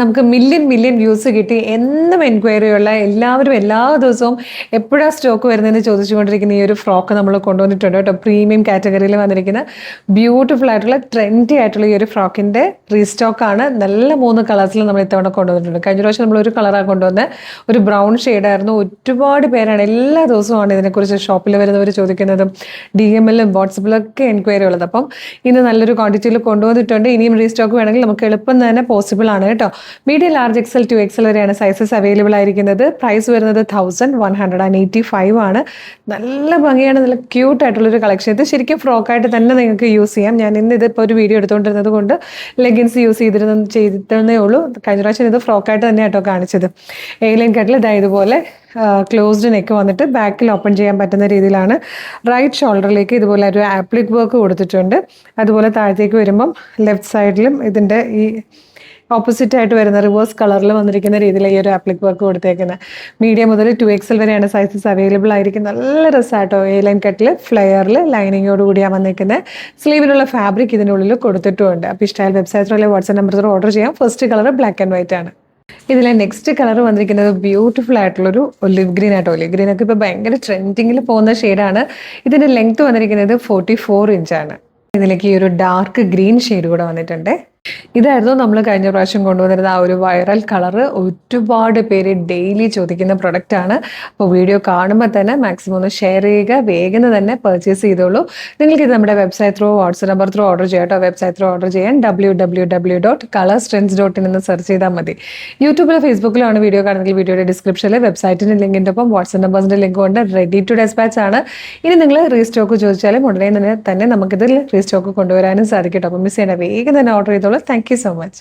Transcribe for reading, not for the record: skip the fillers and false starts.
നമുക്ക് million views കിട്ടി. എന്നും എൻക്വയറി ഉള്ള എല്ലാവരും എല്ലാ ദിവസവും എപ്പോഴാണ് സ്റ്റോക്ക് വരുന്നതെന്ന് ചോദിച്ചുകൊണ്ടിരിക്കുന്ന ഈ ഒരു ഫ്രോക്ക് നമ്മൾ കൊണ്ടുവന്നിട്ടുണ്ട് കേട്ടോ. പ്രീമിയം കാറ്റഗറിയിൽ വന്നിരിക്കുന്ന ബ്യൂട്ടിഫുൾ ആയിട്ടുള്ള ട്രെൻഡി ആയിട്ടുള്ള ഈ ഒരു ഫ്രോക്കിൻ്റെ റീസ്റ്റോക്കാണ്. നല്ല 3 കളേഴ്സിൽ നമ്മൾ ഇത്തവണ കൊണ്ടുവന്നിട്ടുണ്ട്. കഴിഞ്ഞ പ്രാവശ്യം നമ്മൾ ഒരു കളറാണ് കൊണ്ടുവന്നത്, ഒരു ബ്രൗൺ ഷെയ്ഡായിരുന്നു. ഒരുപാട് പേരാണ് എല്ലാ ദിവസവുമാണ് ഇതിനെക്കുറിച്ച് ഷോപ്പിൽ വരുന്നവർ ചോദിക്കുന്നതും DM-ലും വാട്സപ്പിലൊക്കെ എൻക്വയറി ഉള്ളത്. അപ്പം ഇന്ന് നല്ലൊരു ക്വാണ്ടിറ്റിയിൽ കൊണ്ടുവന്നിട്ടുണ്ട്. ഇനിയും റീസ്റ്റോക്ക് വേണമെങ്കിൽ നമുക്ക് എളുപ്പം തന്നെ പോസിബിൾ ആണ് കേട്ടോ. Medium large XL to XL വരെയാണ് സൈസസ് അവൈലബിൾ ആയിരിക്കുന്നത്. പ്രൈസ് വരുന്നത് 1185 ആണ്. നല്ല ഭംഗിയാണ്, നല്ല ക്യൂട്ട് ആയിട്ടുള്ളൊരു കളക്ഷൻ. ഇത് ശരിക്കും ഫ്രോക്കായിട്ട് തന്നെ നിങ്ങൾക്ക് യൂസ് ചെയ്യാം. ഞാൻ ഇന്ന് ഇതിപ്പോൾ ഒരു വീഡിയോ എടുത്തുകൊണ്ടിരുന്നത് കൊണ്ട് ലെഗിൻസ് യൂസ് ചെയ്തിരുന്നേ ഉള്ളൂ. കഴിഞ്ഞ പ്രാവശ്യം ഇത് ഫ്രോക്കായിട്ട് തന്നെ കേട്ടോ കാണിച്ചത്. എയിലൈൻ കട്ടിൽ ഇതുപോലെ ക്ലോസ്ഡ് നെക്ക് വന്നിട്ട് ബാക്കിൽ ഓപ്പൺ ചെയ്യാൻ പറ്റുന്ന രീതിയിലാണ്. റൈറ്റ് ഷോൾഡറിലേക്ക് ഇതുപോലെ ഒരു ആപ്ലിക് വർക്ക് കൊടുത്തിട്ടുണ്ട്. അതുപോലെ താഴത്തേക്ക് വരുമ്പം ലെഫ്റ്റ് സൈഡിലും ഇതിൻ്റെ ഈ ഓപ്പോസിറ്റ് ആയിട്ട് വരുന്ന റിവേഴ്സ് കളറിൽ വന്നിരിക്കുന്ന രീതിയിൽ ഈ ഒരു ആപ്ലിക് വർക്ക് കൊടുത്തേക്കുന്നത്. മീഡിയം മുതൽ 2XL വരെയാണ് സൈസസ് അവൈലബിൾ ആയിരിക്കും. നല്ല രസമായിട്ടോ. എയിലൈൻ കട്ടിൽ ഫ്ലെയറിൽ ലൈനിങ്ങോട് കൂടിയാണ് വന്നിരിക്കുന്നത്. സ്ലീവിനുള്ള ഫാബ്രിക് ഇതിനുള്ളിൽ കൊടുത്തിട്ടുമുണ്ട്. അപ്പോൾ ഇഷ്ടമായ വെബ്സൈറ്റ് അല്ലെങ്കിൽ വാട്സ്ആപ്പ് നമ്പർ ഓർഡർ ചെയ്യാം. First colour black and white ആണ്. ഇതിലെ നെക്സ്റ്റ് കളർ വന്നിരിക്കുന്നത് ബ്യൂട്ടിഫുൾ ആയിട്ടുള്ളൊരു ഒലിവ് ഗ്രീൻ ആട്ടോ. ഒലിവ് ഗ്രീൻ ഒക്കെ ഇപ്പോൾ ഭയങ്കര ട്രെൻഡിങ്ങിൽ പോകുന്ന ഷെയ്ഡാണ്. ഇതിൻ്റെ ലെങ്ത് വന്നിരിക്കുന്നത് 44 ഇഞ്ചാണ്. ഇതിലേക്ക് ഈ ഒരു ഡാർക്ക് ഗ്രീൻ ഷെയ്ഡ് കൂടെ വന്നിട്ടുണ്ട്. ഇതായിരുന്നു നമ്മൾ കഴിഞ്ഞ പ്രാവശ്യം കൊണ്ടുവന്നിരുന്ന ആ ഒരു വൈറൽ കളറ്. ഒരുപാട് പേര് ഡെയിലി ചോദിക്കുന്ന പ്രൊഡക്റ്റാണ്. അപ്പോൾ വീഡിയോ കാണുമ്പോൾ തന്നെ മാക്സിമം ഒന്ന് ഷെയർ ചെയ്യുക, വേഗം തന്നെ പർച്ചേസ് ചെയ്തോളൂ. നിങ്ങൾക്ക് ഇത് നമ്മുടെ website through WhatsApp number through order ചെയ്യാം കേട്ടോ. വെബ്സൈറ്റ് ത്രൂ ഓർഡർ ചെയ്യാൻ www.colorstrends.in എന്ന് സെർച്ച് ചെയ്താൽ മതി. യൂട്യൂബിലോ ഫേസ്ബുക്കിലാണ് വീഡിയോ കാണുന്നെങ്കിൽ വീഡിയോയുടെ ഡിസ്ക്രിപ്ഷനിൽ വെബ്സൈറ്റിൻ്റെ ലിങ്കിൻ്റെ ഒപ്പം വാട്സ്ആപ്പ് നമ്പേഴ്സിൻ്റെ ലിങ്ക് കൊണ്ട് റെഡി ടു ഡെസ്പാച്ച് ആണ്. ഇനി നിങ്ങൾ റീസ്റ്റോക്ക് ചോദിച്ചാലും ഉടനെ തന്നെ നമുക്കിതിൽ റീസ്റ്റോക്ക് കൊണ്ടുവരാനും സാധിക്കും കേട്ടോ. അപ്പോൾ മിസ് ചെയ്യേണ്ട, വേഗം തന്നെ ഓർഡർ ചെയ്തോളൂ. Thank you so much.